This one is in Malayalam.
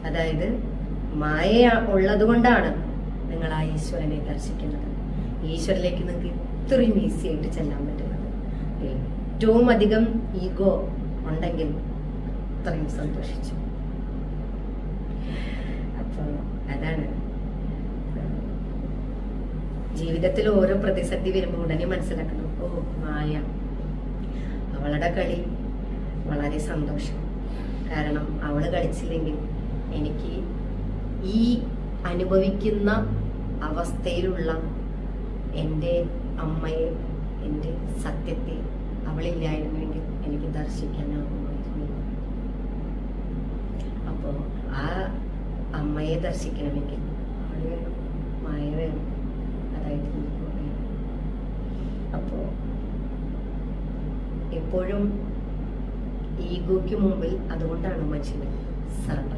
അതായത് മായ ഉള്ളത് കൊണ്ടാണ് നിങ്ങൾ ആ ഈശ്വരനെ ദർശിക്കുന്നത്. ഈശ്വരനിലേക്ക് നിങ്ങൾക്ക് ഇത്രയും ഈസി ആയിട്ട് ചെല്ലാൻ പറ്റുന്നത്. ഏറ്റവും അധികം ഈഗോ ഉണ്ടെങ്കിൽ അത്രയും സന്തോഷിച്ചു. അപ്പൊ അതാണ് ജീവിതത്തിൽ ഓരോ പ്രതിസന്ധി വരുമ്പോൾ ഉടനെ മനസ്സിലാക്കണം, ഓ മായ, അവളുടെ കളി വളരെ സന്തോഷം. കാരണം അവള് കളിച്ചില്ലെങ്കിൽ എനിക്ക് ഈ അനുഭവിക്കുന്ന അവസ്ഥയിലുള്ള എൻ്റെ അമ്മയെ, എൻ്റെ സത്യത്തെ അവളില്ലായിരുന്നെങ്കിൽ എനിക്ക് ദർശിക്കാനാകുമായിരുന്നു. അപ്പോൾ ആ അമ്മയെ ദർശിക്കണമെങ്കിൽ അവൾ വേണം, മായ വേണം, അതായത് അപ്പോൾ എപ്പോഴും ഈഗോയ്ക്ക് മുമ്പിൽ അതുകൊണ്ടാണ് മനുഷ്യന് സർവ